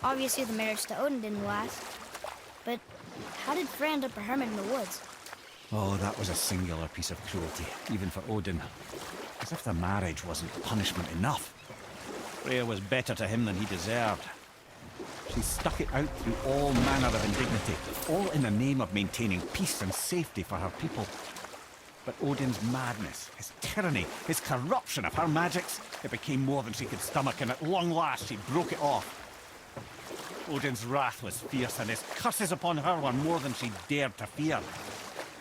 Obviously the marriage to Odin didn't last. But how did Frey end up a hermit in the woods? Oh, that was a singular piece of cruelty, even for Odin. As if the marriage wasn't punishment enough. Freya was better to him than he deserved. She stuck it out through all manner of indignity, all in the name of maintaining peace and safety for her people. But Odin's madness, his tyranny, his corruption of her magics, it became more than she could stomach, and at long last she broke it off. Odin's wrath was fierce, and his curses upon her were more than she dared to fear.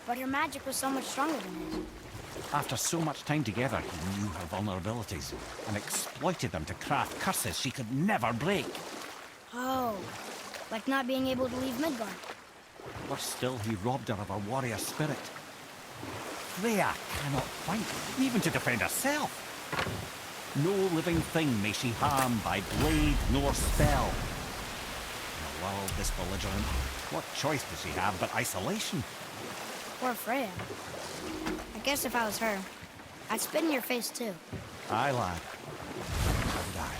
But her magic was so much stronger than his. After so much time together, he knew her vulnerabilities, and exploited them to craft curses she could never break. Oh, like not being able to leave Midgard. Worse still, he robbed her of her warrior spirit. Freya cannot fight, even to defend herself. No living thing may she harm by blade nor spell. In a world this belligerent, what choice does she have but isolation? Poor Freya. I guess if I was her, I'd spit in your face too. Aye, lad. So would I.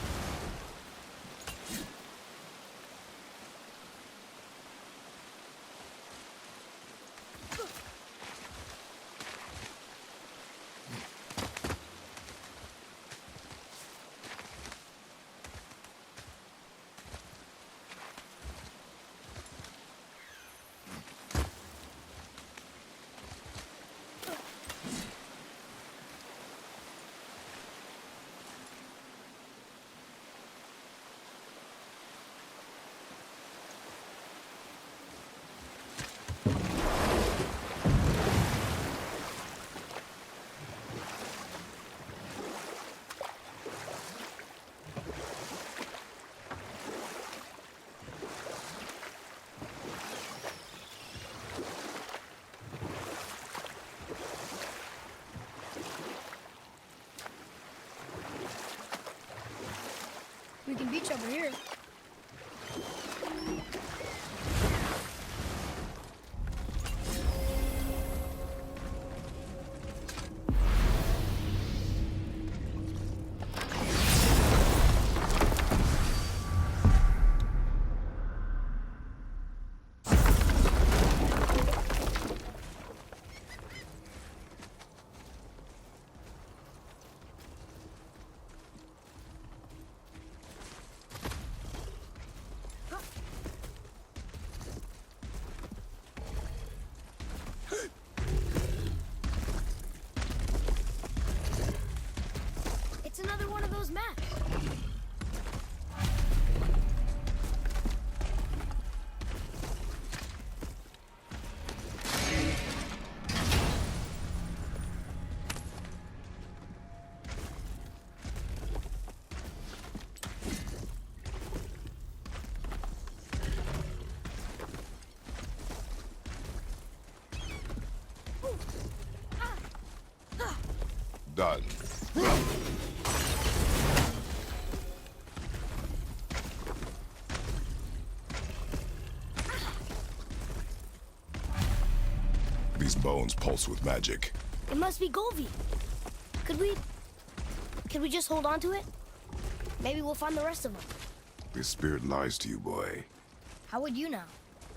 We can beach over here. It's another one of those maps. Done. These bones pulse with magic. It must be Golvi. Could we just hold on to it? Maybe we'll find the rest of them. This spirit lies to you, boy. How would you know?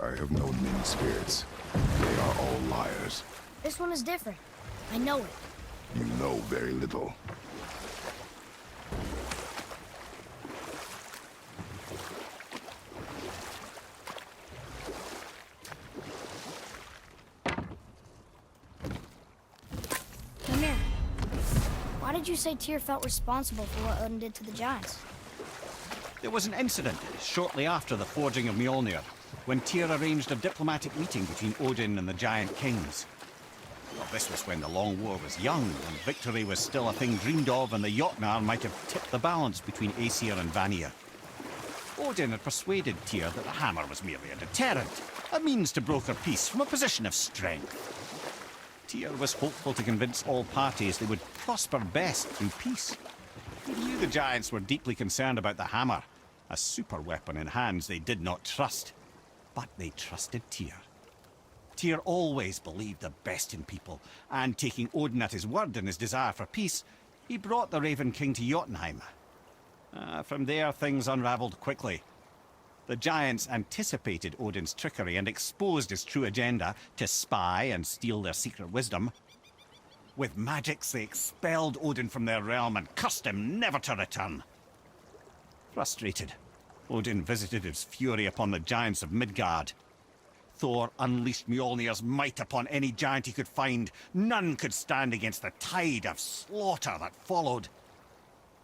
I have known many spirits. They are all liars. This one is different. I know it. You know very little. Come here. Why did you say Tyr felt responsible for what Odin did to the giants? There was an incident shortly after the forging of Mjolnir, when Tyr arranged a diplomatic meeting between Odin and the giant kings. Well, this was when the Long War was young, and victory was still a thing dreamed of, and the Jotnar might have tipped the balance between Aesir and Vanir. Odin had persuaded Tyr that the hammer was merely a deterrent, a means to broker peace from a position of strength. Tyr was hopeful to convince all parties they would prosper best through peace. He knew the giants were deeply concerned about the hammer, a super weapon in hands they did not trust. But they trusted Tyr. Tyr always believed the best in people, and taking Odin at his word in his desire for peace, he brought the Raven King to Jotunheim. From there, things unravelled quickly. The giants anticipated Odin's trickery and exposed his true agenda to spy and steal their secret wisdom. With magics, they expelled Odin from their realm and cursed him never to return. Frustrated, Odin visited his fury upon the giants of Midgard. Thor unleashed Mjolnir's might upon any giant he could find. None could stand against the tide of slaughter that followed.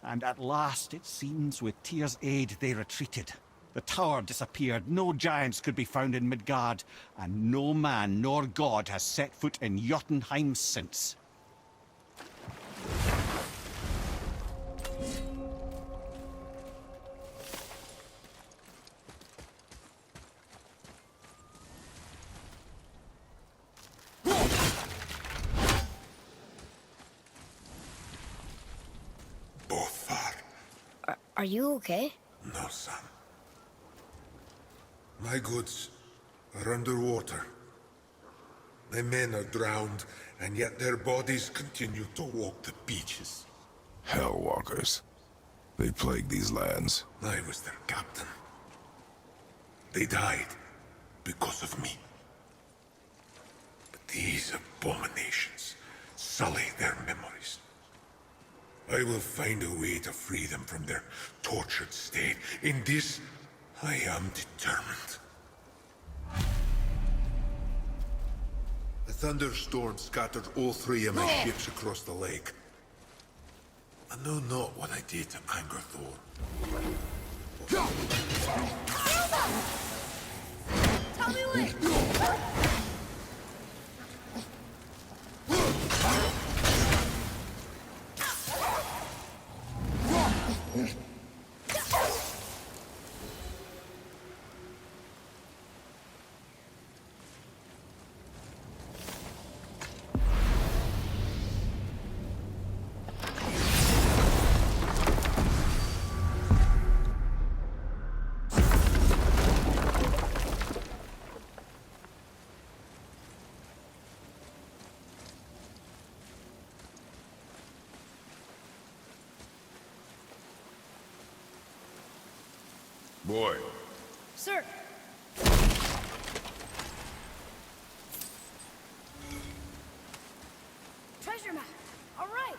And at last, it seems, with Tyr's aid, they retreated. The tower disappeared, no giants could be found in Midgard, and no man nor god has set foot in Jotunheim since. Both far. Are you okay? No, son. My goods are underwater. My men are drowned, and yet their bodies continue to walk the beaches. Hellwalkers. They plague these lands. I was their captain. They died because of me. But these abominations sully their memories. I will find a way to free them from their tortured state. In this, I am determined. A thunderstorm scattered all three of my ships across the lake. I know not what I did to anger Thor. Tell me when! Boy, Sir! Treasure map! All right!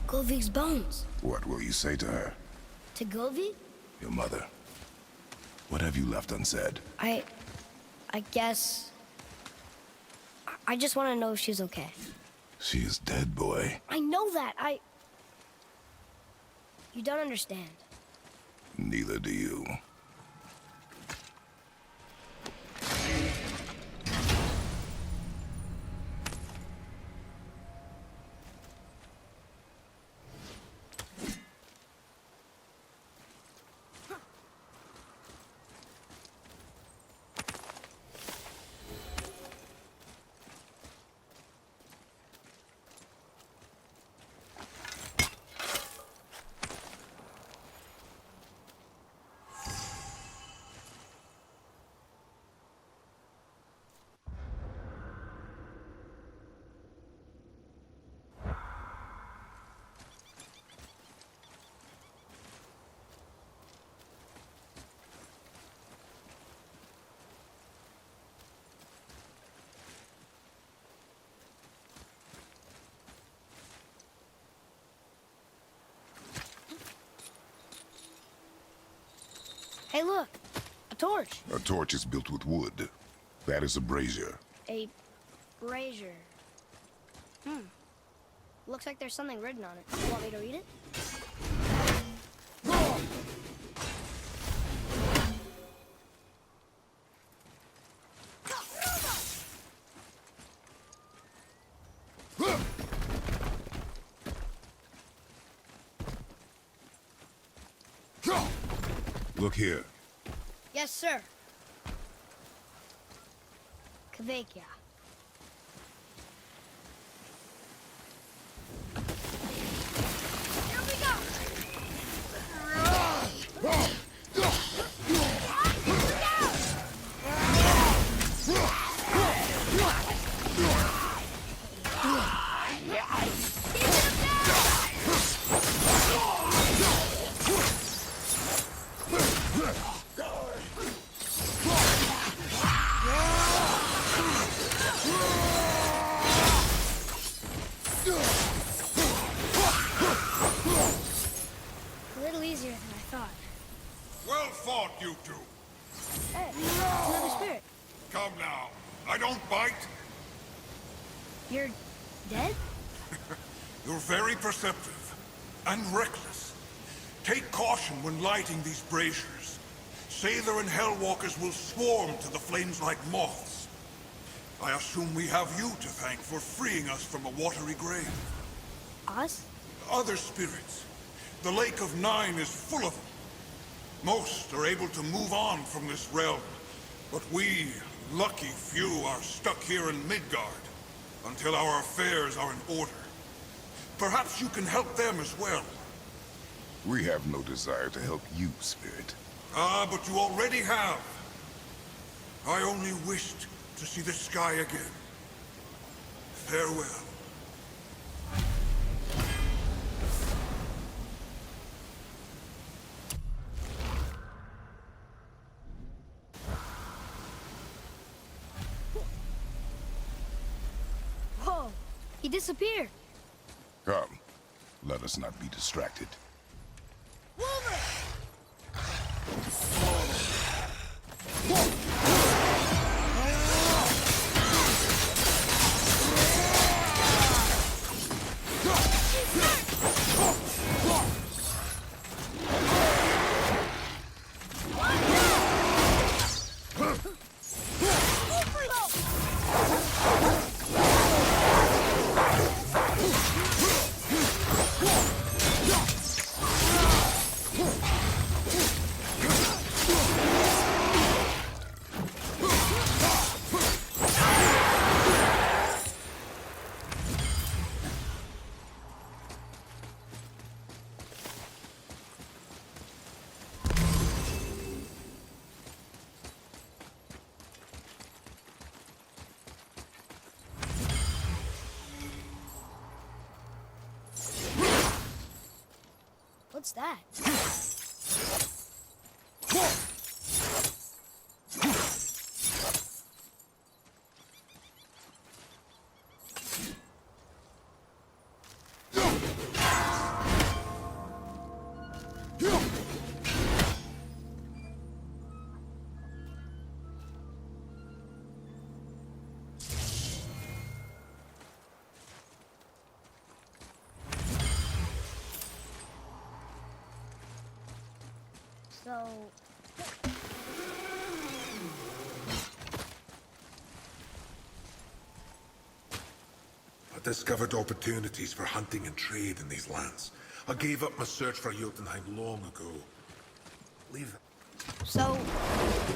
Govig's bones. what will you say to her? To Govig? Your mother. What have you left unsaid? I guess... I just want to know if she's okay. She is dead, boy. I know that, You don't understand. Neither do you. Hey, look. A torch. A torch is built with wood. That is a brazier. A brazier. Looks like there's something written on it. You want me to read it? Look here. Yes, sir. Kvekia. Here we go! A little easier than I thought. Well fought, you two. Hey, another spirit. Come now. I don't bite. You're dead? You're very perceptive and reckless. Take caution when lighting these braziers. Sather and Hellwalkers will swarm to the flames like moths. I assume we have you to thank for freeing us from a watery grave. Us? Other spirits. The Lake of Nine is full of them. Most are able to move on from this realm, but we, lucky few, are stuck here in Midgard until our affairs are in order. Perhaps you can help them as well. We have no desire to help you, Spirit. Ah, but you already have. I only wished to see the sky again. Farewell. Whoa, he disappeared. Come, let us not be distracted. What's that? So, I discovered opportunities for hunting and trade in these lands. I gave up my search for Jotunheim long ago. Leave it. so,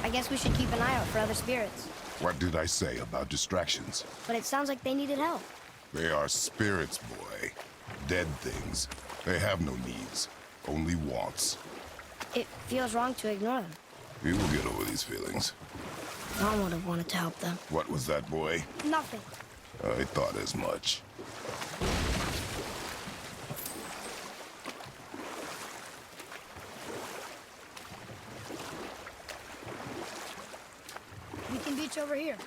I guess we should keep an eye out for other spirits. What did I say about distractions? But it sounds like they needed help. They are spirits, boy. Dead things. They have no needs, only wants. It feels wrong to ignore them. You will get over these feelings. Mom would have wanted to help them. What was that, boy? Nothing. I thought as much. We can beach over here.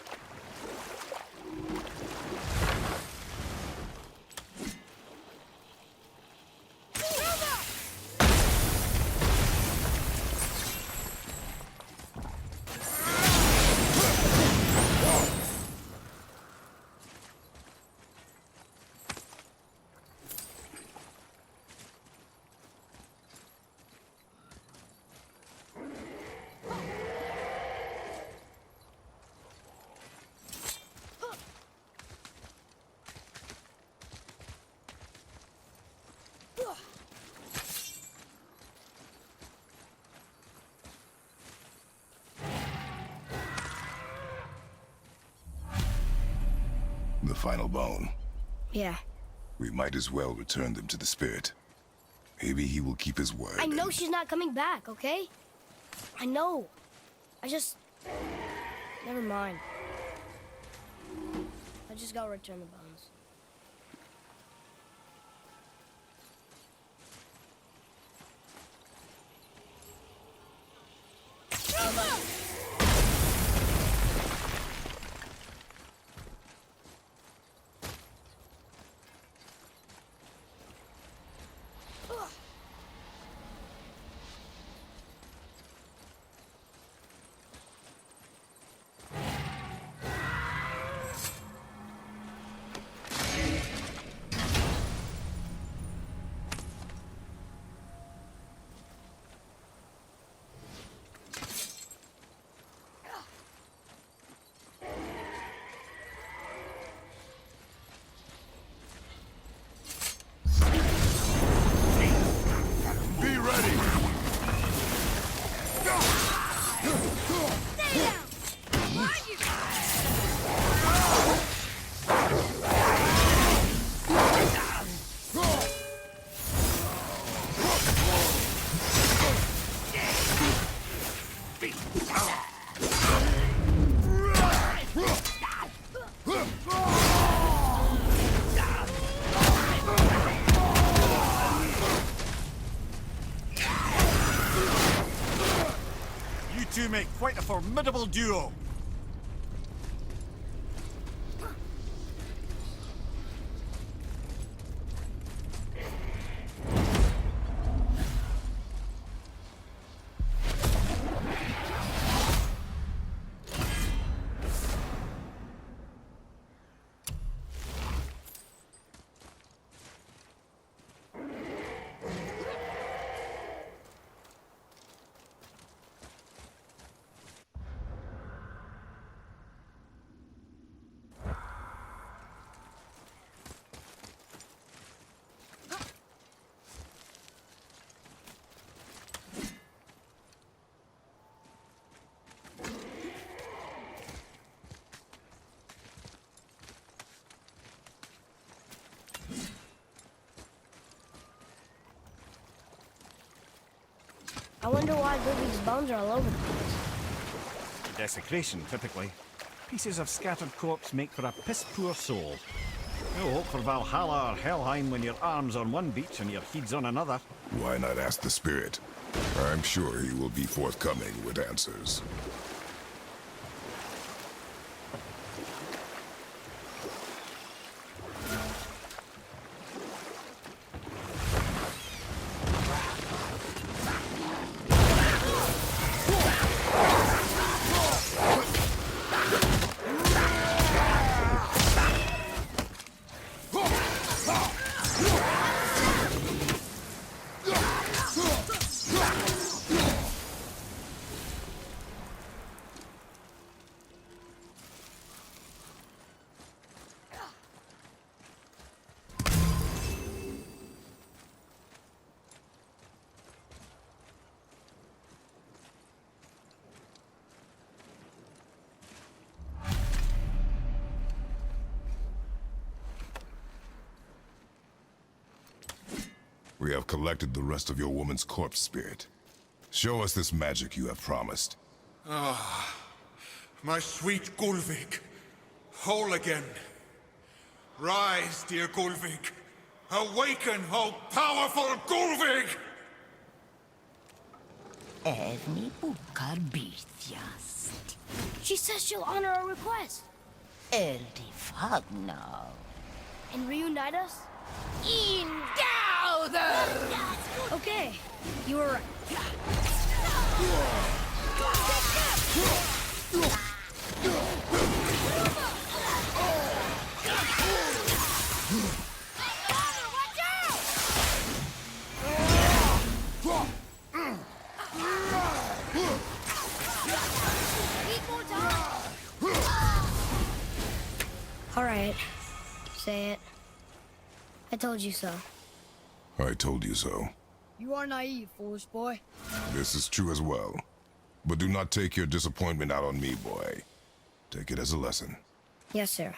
final bone. Yeah. We might as well return them to the spirit. Maybe he will keep his word. I know and- she's not coming back, okay? I know. I just... Never mind. I just gotta return the bones. Be ready! You two make quite a formidable duo. I wonder why Ludwig's bones are all over the place. Desecration, typically. Pieces of scattered corpse make for a piss-poor soul. No hope for Valhalla or Helheim when your arm's on one beach and your head's on another. Why not ask the spirit? I'm sure he will be forthcoming with answers. We have collected the rest of your woman's corpse spirit. Show us this magic you have promised. My sweet Gulvik, whole again. Rise, dear Gulvik. Awaken, O powerful Gulvik! Evni bukar bitjast. She says she'll honor our request Eldi fagna. and reunite us? In Gowther! Okay, you were right. All right, say it. I told you so. I told you so. You are naive, foolish boy. This is true as well. But do not take your disappointment out on me, boy. Take it as a lesson. Yes, sir.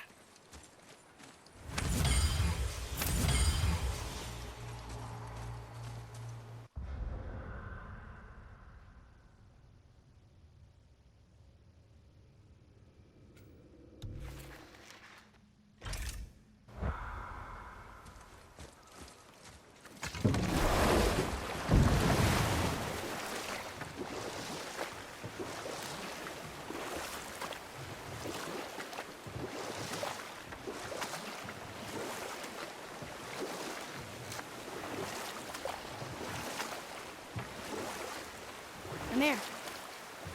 Come here.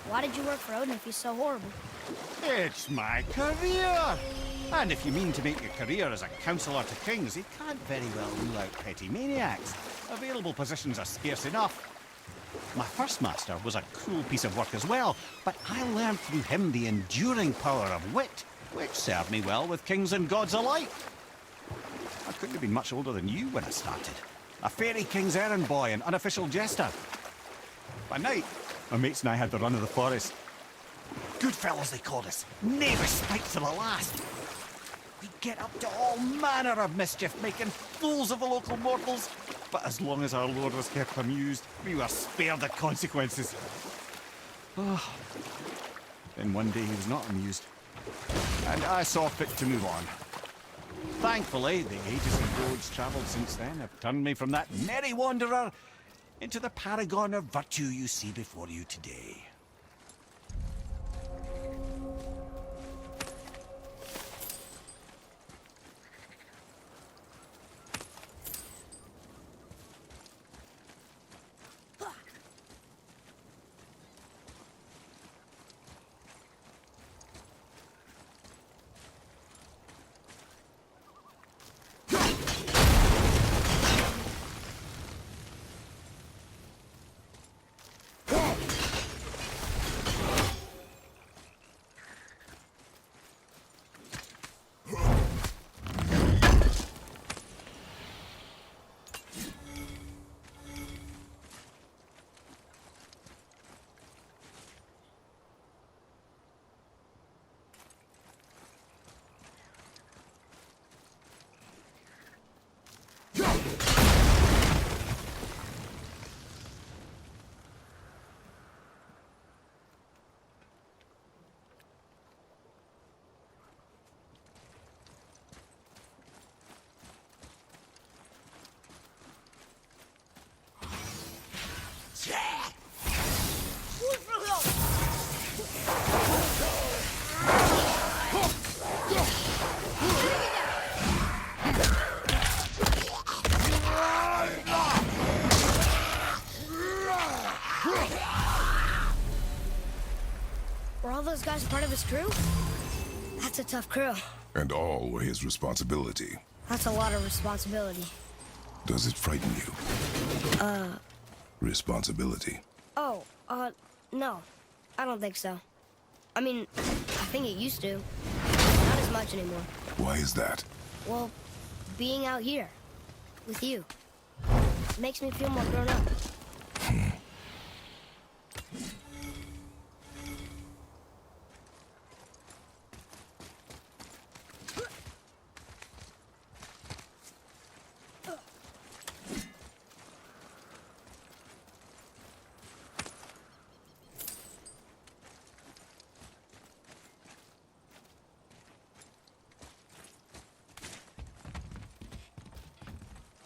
Why did you work for Odin if he's so horrible? It's my career! And if you mean to make your career as a counsellor to kings, you can't very well rule out petty maniacs. Available positions are scarce enough. My first master was a cruel piece of work as well, but I learned through him the enduring power of wit, which served me well with kings and gods alike. I couldn't have been much older than you when I started. A fairy king's errand boy and unofficial jester. By night, my mates and I had the run of the forest. Good fellows, they called us. Nae respite to the last. We'd get up to all manner of mischief, making fools of the local mortals. But as long as our lord was kept amused, we were spared the consequences. Oh. Then one day he was not amused, and I saw fit to move on. Thankfully, the ages of roads travelled since then have turned me from that merry wanderer into the paragon of virtue you see before you today. Were all those guys part of his crew? That's a tough crew. And all were his responsibility. That's a lot of responsibility. Does it frighten you? Responsibility. Oh, no. I don't think so. I mean, I think it used to. Not as much anymore. Why is that? Well, being out here with you makes me feel more grown up.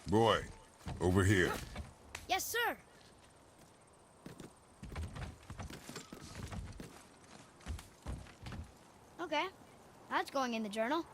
Boy, over here. Yes, sir. Okay. That's going in the journal.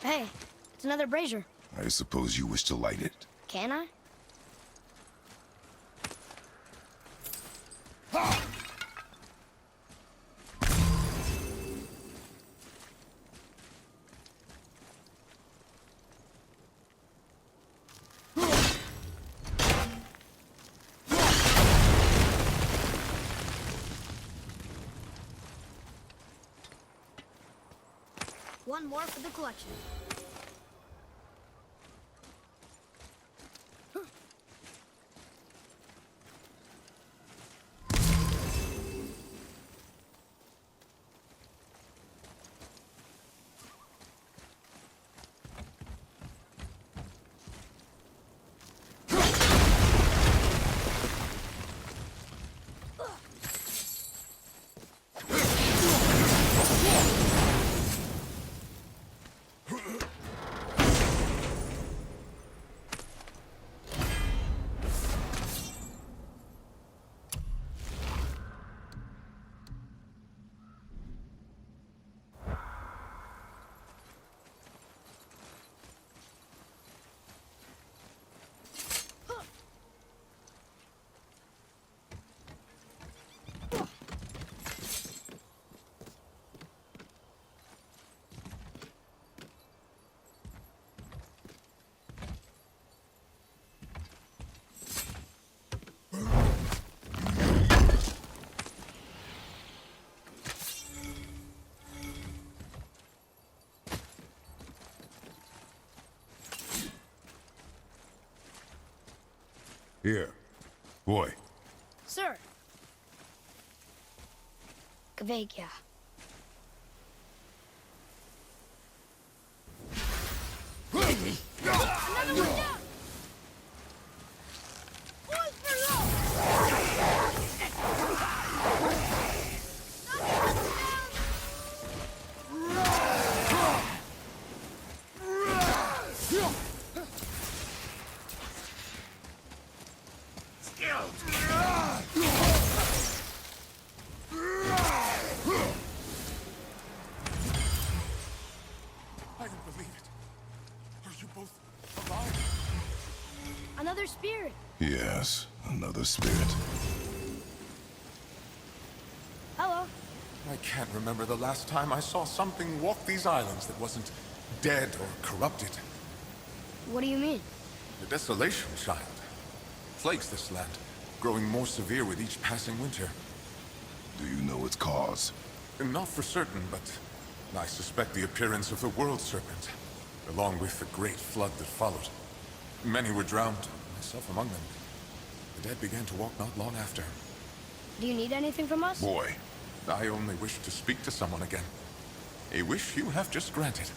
Hey, it's another brazier. I suppose you wish to light it. Can I? One more for the collection. Here. Boy. Sir. Kvekia. Another one down! Boys for low! I don't believe it. Are you both alive? Another spirit. Yes, another spirit. Hello. I can't remember the last time I saw something walk these islands that wasn't dead or corrupted. What do you mean? The desolation, child. Plagues this land, growing more severe with each passing winter. Do you know its cause? Not for certain, but I suspect the appearance of the World Serpent, along with the great flood that followed. Many were drowned, myself among them. The dead began to walk not long after. Do you need anything from us? Boy. I only wish to speak to someone again. A wish you have just granted.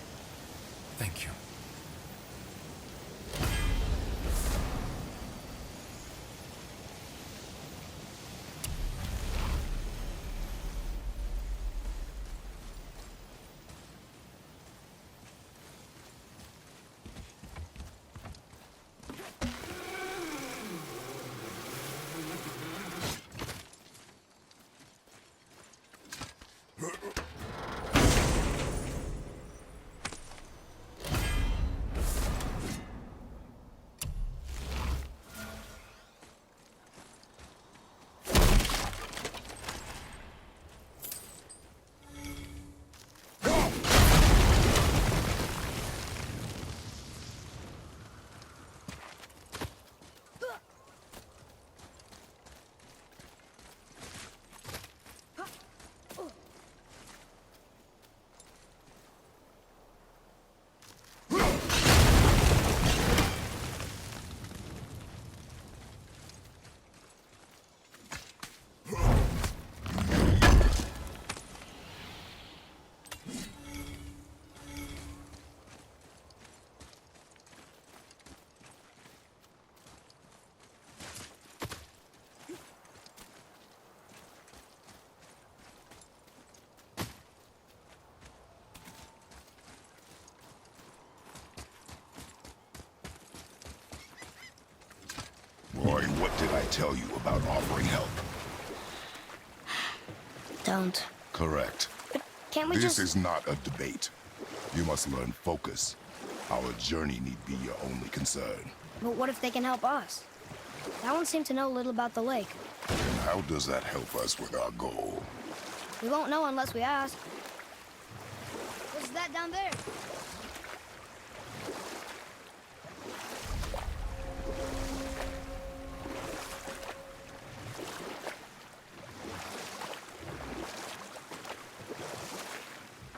Thank you. Boy, what did I tell you about offering help? Don't. Correct. Can't we This just... is not a debate. You must learn focus. Our journey need be your only concern. But what if they can help us? That one seemed to know a little about the lake. And how does that help us with our goal? We won't know unless we ask. What's that down there?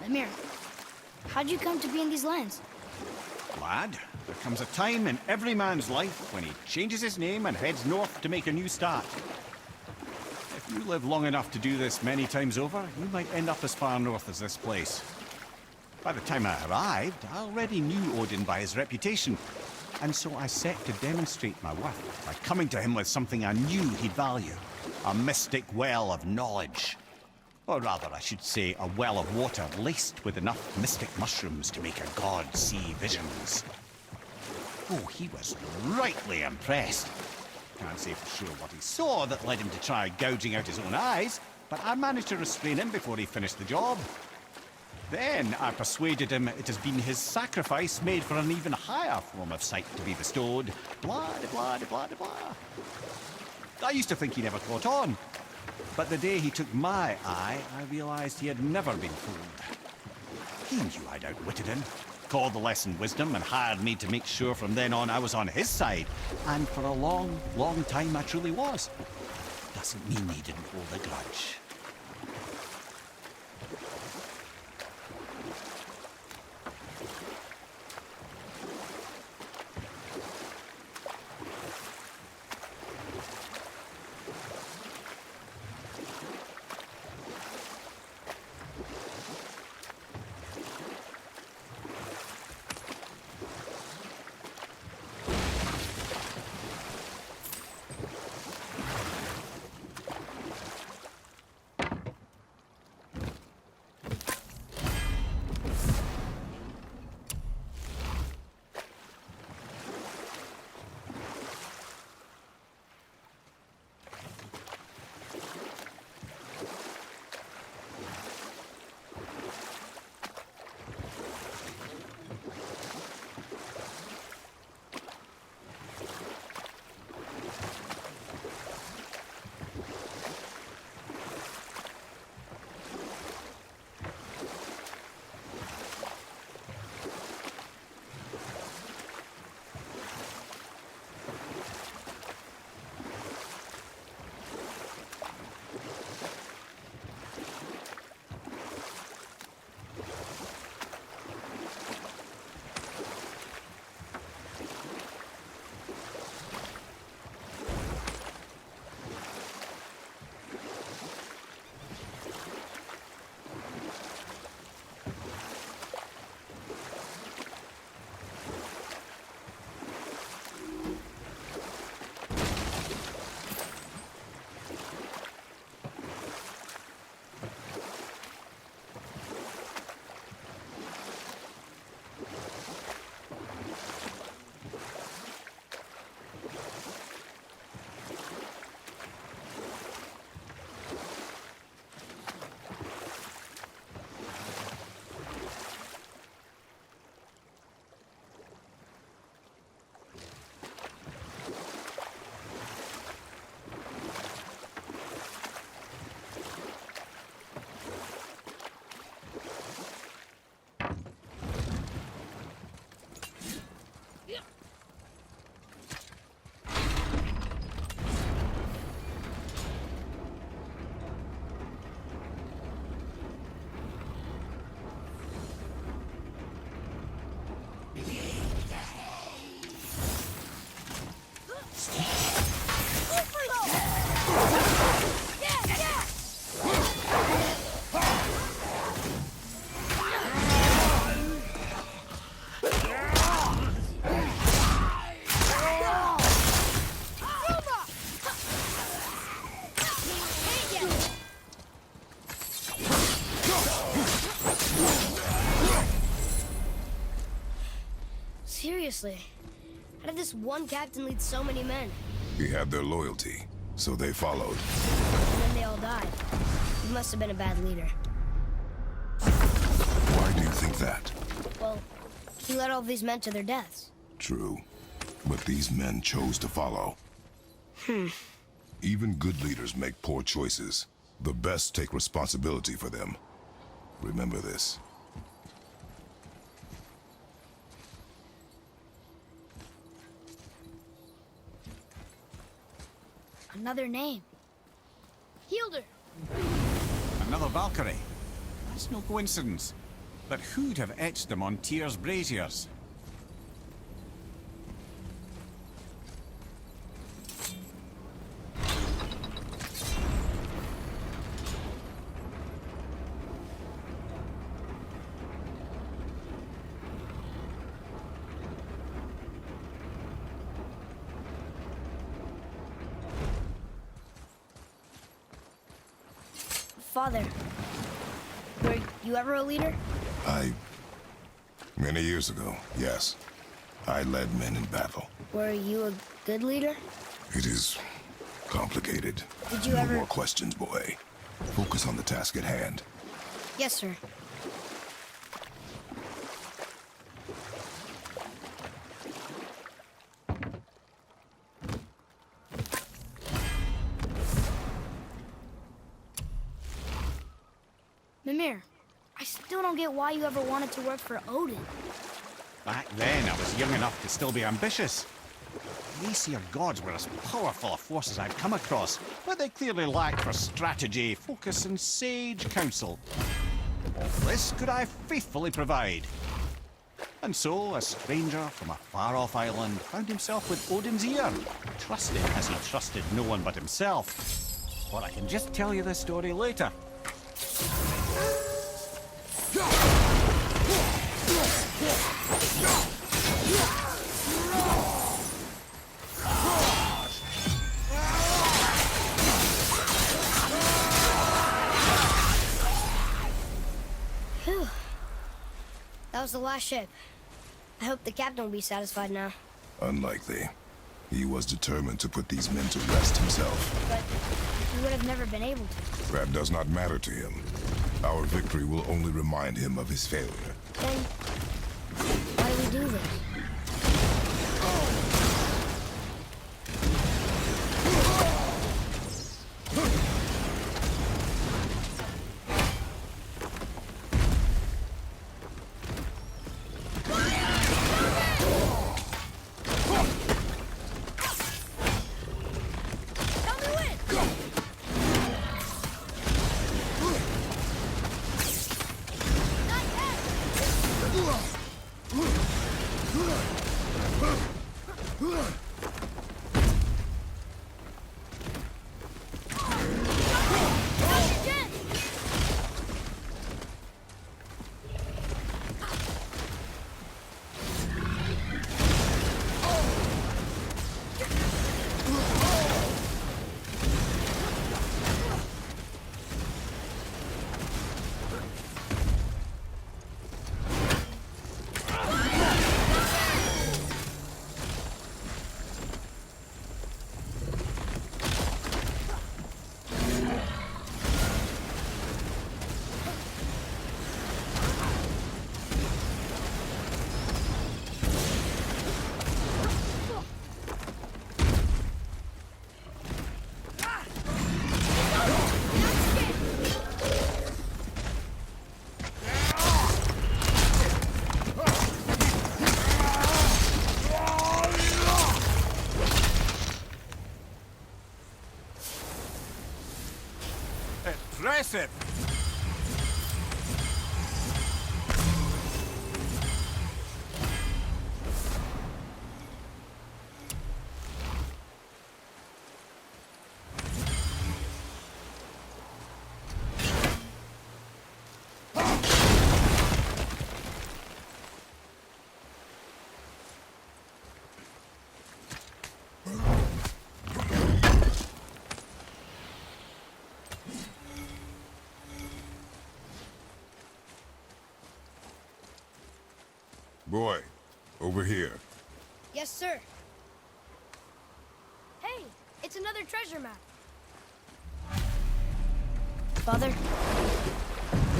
Amir, how'd you come to be in these lands? Lad, there comes a time in every man's life when he changes his name and heads north to make a new start. If you live long enough to do this many times over, you might end up as far north as this place. By the time I arrived, I already knew Odin by his reputation, and so I set to demonstrate my worth by coming to him with something I knew he'd value. A mystic well of knowledge. Or rather, I should say, a well of water laced with enough mystic mushrooms to make a god see visions. Oh, he was rightly impressed. Can't say for sure what he saw that led him to try gouging out his own eyes, but I managed to restrain him before he finished the job. Then I persuaded him it has been his sacrifice made for an even higher form of sight to be bestowed. Blah, de blah, de blah, de blah. I used to think he never caught on. But the day he took my eye, I realized he had never been fooled. He knew I'd outwitted him, called the lesson wisdom, and hired me to make sure from then on I was on his side. And for a long, long time I truly was. Doesn't mean he didn't hold a grudge. Seriously, how did this one captain lead so many men? He had their loyalty, so they followed. And then they all died. He must have been a bad leader. Why do you think that? He led all these men to their deaths. True. But these men chose to follow. Even good leaders make poor choices. The best take responsibility for them. Remember this. Another name. Hilder. Another Valkyrie. That's no coincidence. But who'd have etched them on Tyr's braziers? Father, were you ever a leader? Many years ago, yes. I led men in battle. Were you a good leader? It is complicated. Did you No ever... more questions, boy. Focus on the task at hand. Yes, sir. Mimir, I still don't get why you ever wanted to work for Odin. Back then, I was young enough to still be ambitious. The Aesir gods were as powerful a force as I've come across, but they clearly lacked for strategy, focus, and sage counsel. All this could I faithfully provide. And so, a stranger from a far-off island found himself with Odin's ear, trusted as he trusted no one but himself. Or I can just tell you this story later. Phew. That was the last ship. I hope the captain will be satisfied now. Unlikely. He was determined to put these men to rest himself. But he would have never been able to. That does not matter to him. Our victory will only remind him of his failure. Then, why do we do this? Impressive! Boy, over here. Yes, sir. Hey, it's another treasure map. Father,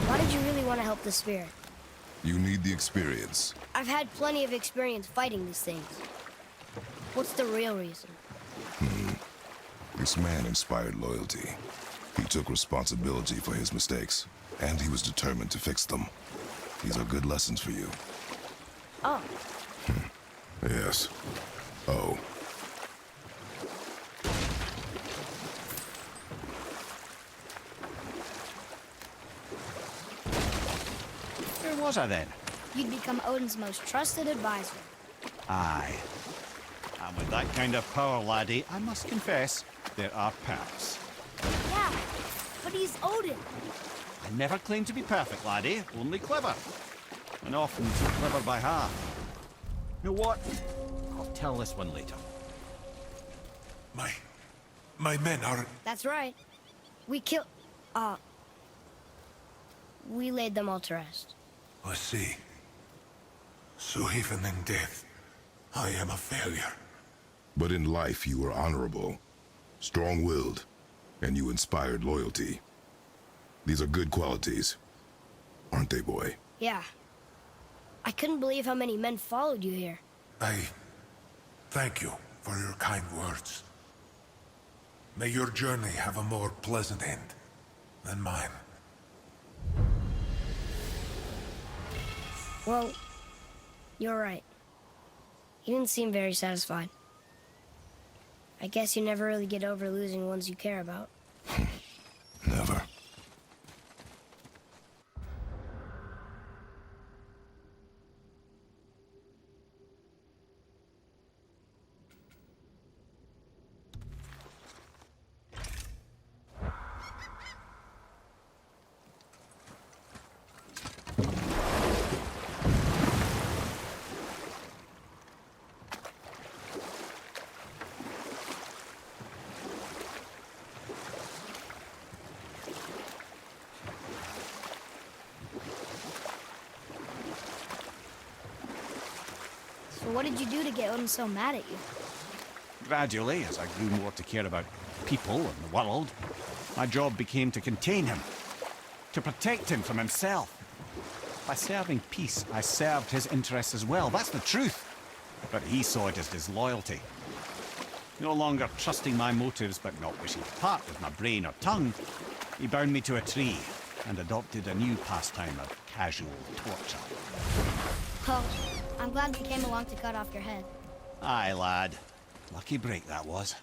why did you really want to help the spirit? You need the experience. I've had plenty of experience fighting these things. What's the real reason? This man inspired loyalty. He took responsibility for his mistakes, and he was determined to fix them. These are good lessons for you. Oh, Yes. Oh. Where was I then? you'd become Odin's most trusted advisor. Aye. And with that kind of power, laddie, I must confess, there are perks. Yeah, but he's Odin. I never claim to be perfect, laddie, only clever. And often too clever by half. You know what? I'll tell this one later. My men are... That's right. We killed... we laid them all to rest. I see. So even in death, I am a failure. But in life, you were honorable, strong-willed, and you inspired loyalty. These are good qualities, aren't they, boy? Yeah. I couldn't believe how many men followed you here. I thank you for your kind words. May your journey have a more pleasant end than mine. Well, you're right. You didn't seem very satisfied. I guess you never really get over losing ones you care about. Never. So what did you do to get Odin so mad at you? Gradually, as I grew more to care about people and the world, my job became to contain him, to protect him from himself. By serving peace, I served his interests as well. That's the truth. But he saw it as disloyalty. No longer trusting my motives, but not wishing to part with my brain or tongue, he bound me to a tree and adopted a new pastime of casual torture. Well, I'm glad we came along to cut off your head. Aye, lad. Lucky break that was.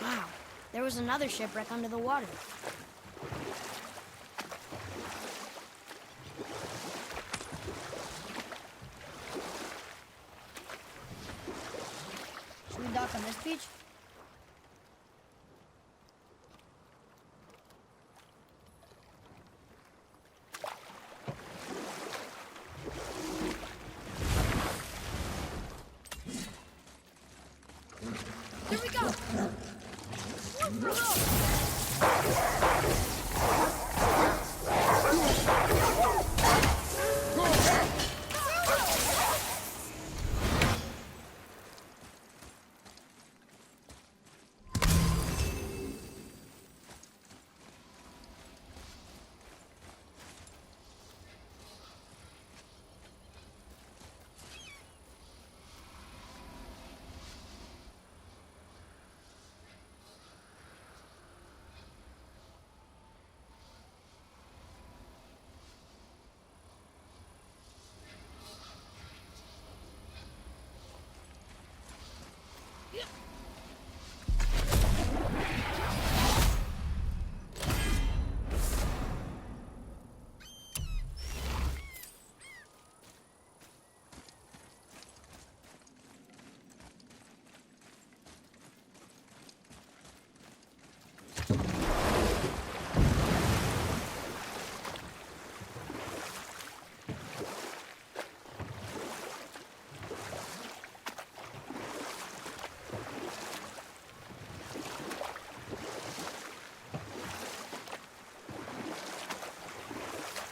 Wow, there was another shipwreck under the water. dock on this beach? Here we go!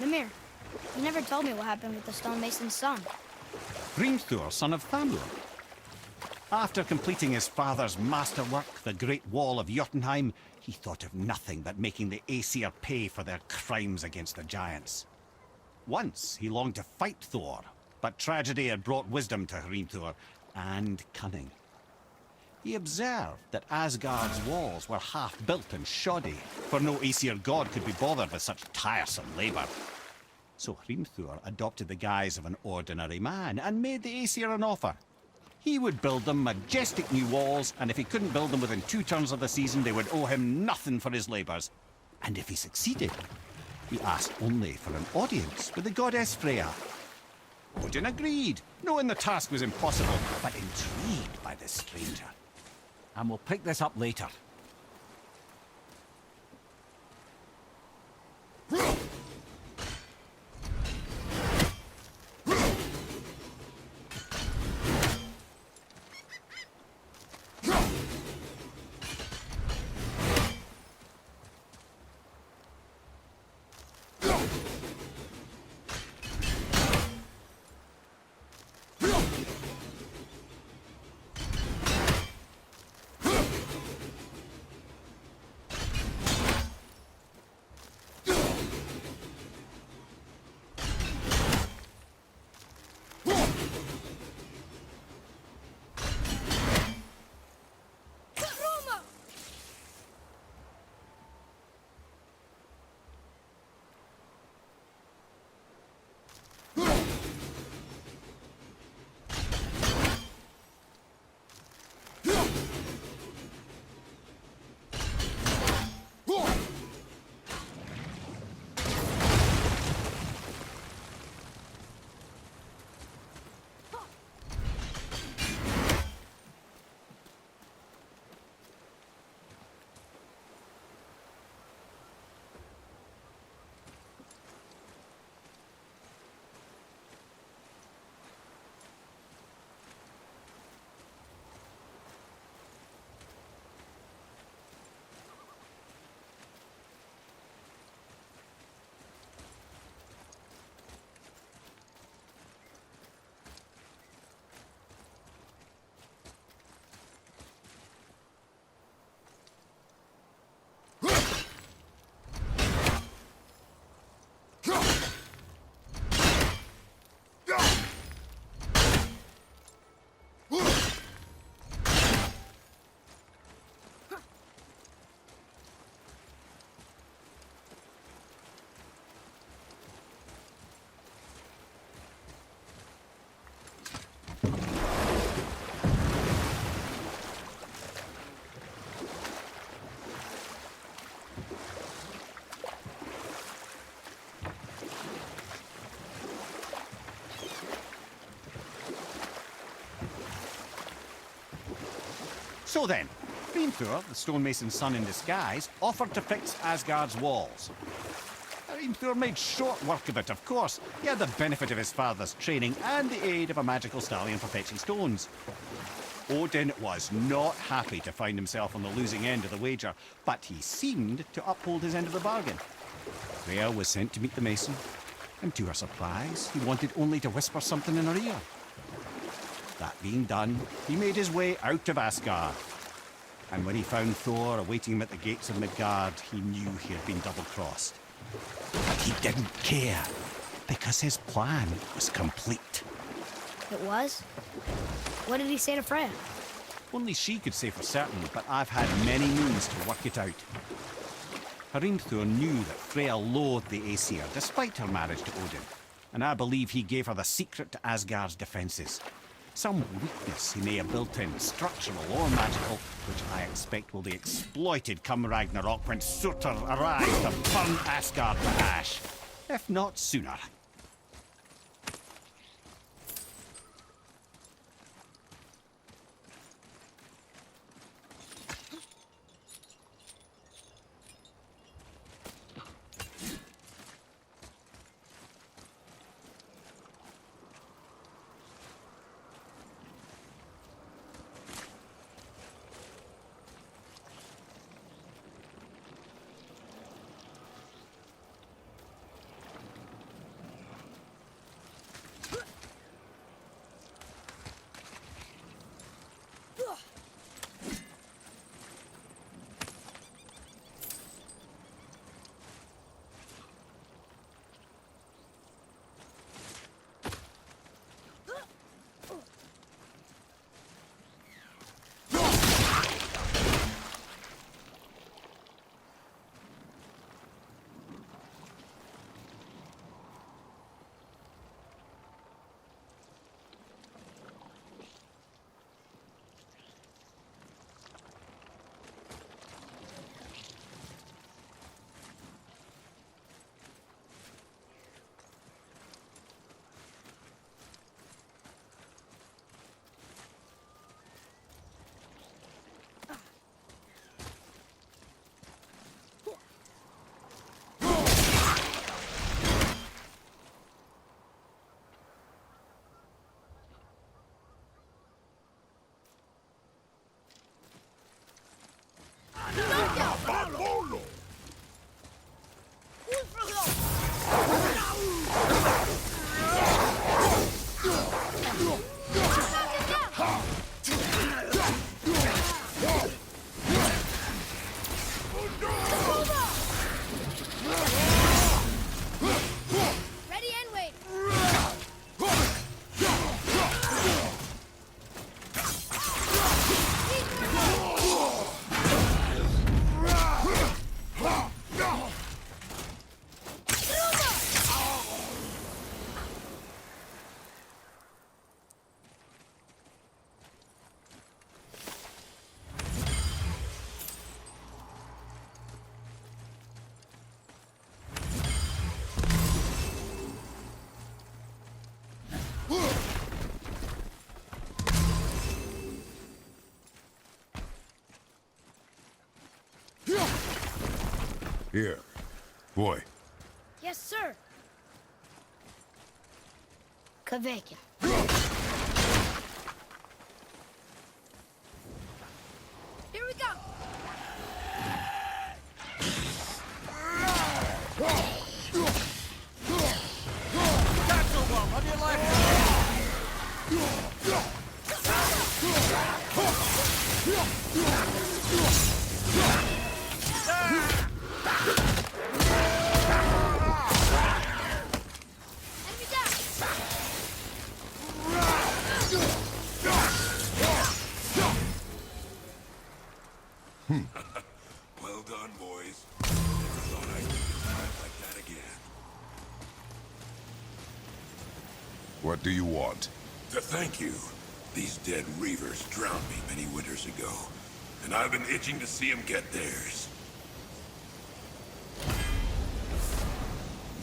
Namir, you never told me what happened with the stonemason's son. Hrimthur, son of Thamur. After completing his father's masterwork, the Great Wall of Jotunheim, he thought of nothing but making the Aesir pay for their crimes against the giants. Once he longed to fight Thor, but tragedy had brought wisdom to Hrimthur, and cunning. He observed that Asgard's walls were half-built and shoddy, for no Aesir god could be bothered with such tiresome labor. So Hrimthur adopted the guise of an ordinary man and made the Aesir an offer. He would build them majestic new walls, and if he couldn't build them within 2 turns of the season, they would owe him nothing for his labors. And if he succeeded, he asked only for an audience with the goddess Freya. Odin agreed, knowing the task was impossible, but intrigued by this stranger. And we'll pick this up later. So then, Hrimthur, the stonemason's son in disguise, offered to fix Asgard's walls. Hrimthur made short work of it, of course. He had the benefit of his father's training and the aid of a magical stallion for fetching stones. Odin was not happy to find himself on the losing end of the wager, but he seemed to uphold his end of the bargain. Freya was sent to meet the mason, and to her surprise, he wanted only to whisper something in her ear. That being done, he made his way out of Asgard. And when he found Thor awaiting him at the gates of Midgard, he knew he had been double-crossed. But he didn't care, because his plan was complete. It was? What did he say to Freya? Only she could say for certain, but I've had many means to work it out. Hrimthur knew that Freya loathed the Aesir, despite her marriage to Odin, and I believe he gave her the secret to Asgard's defences. Some weakness he may have built in, structural or magical, which I expect will be exploited come Ragnarok when Surtur arrives to burn Asgard to ash. If not sooner. Here. Boy. Yes, sir. Kveikja. Here we go. That's so well. How do you like it? Enemy down. Well done, boys. Never thought I'd see a fight like that again. What do you want? To thank you. These dead reavers drowned me many winters ago, and I've been itching to see them get theirs.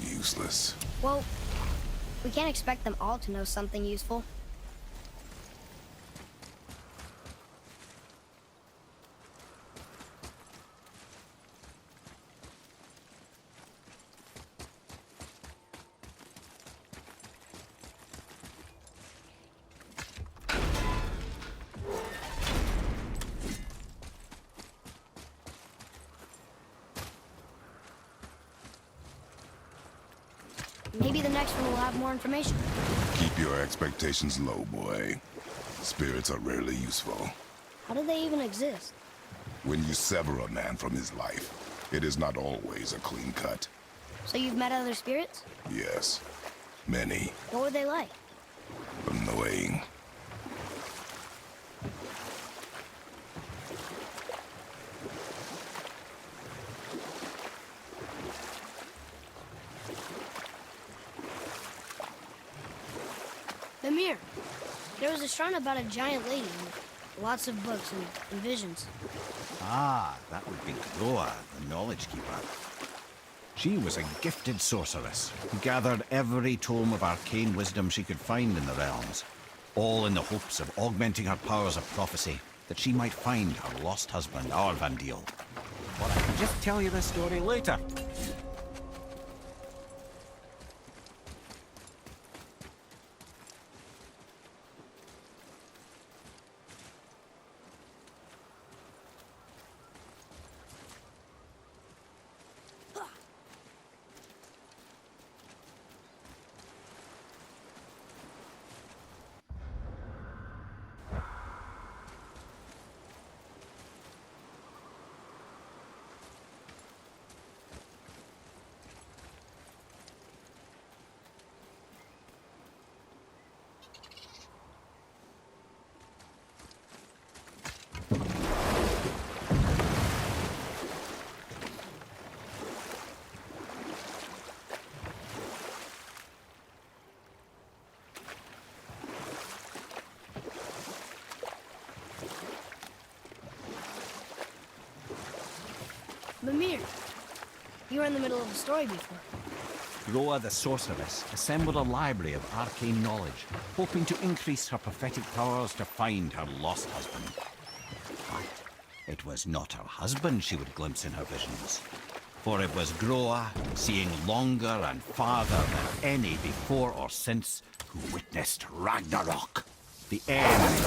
Useless. Well, we can't expect them all to know something useful. Maybe the next one will have more information. Keep your expectations low, boy. Spirits are rarely useful. How do they even exist? When you sever a man from his life, it is not always a clean cut. So you've met other spirits? Yes, many. What were they like? Annoying. Mimir, there was a shrine about a giant lady with lots of books and visions. Ah, that would be Groa, the Knowledge Keeper. She was a gifted sorceress who gathered every tome of arcane wisdom she could find in the realms, all in the hopes of augmenting her powers of prophecy, that she might find her lost husband, Arvandil. But I can just tell you this story later. Mimir, you were in the middle of a story before. Groa the sorceress assembled a library of arcane knowledge, hoping to increase her prophetic powers to find her lost husband. But it was not her husband she would glimpse in her visions, for it was Groa, seeing longer and farther than any before or since, who witnessed Ragnarok, the end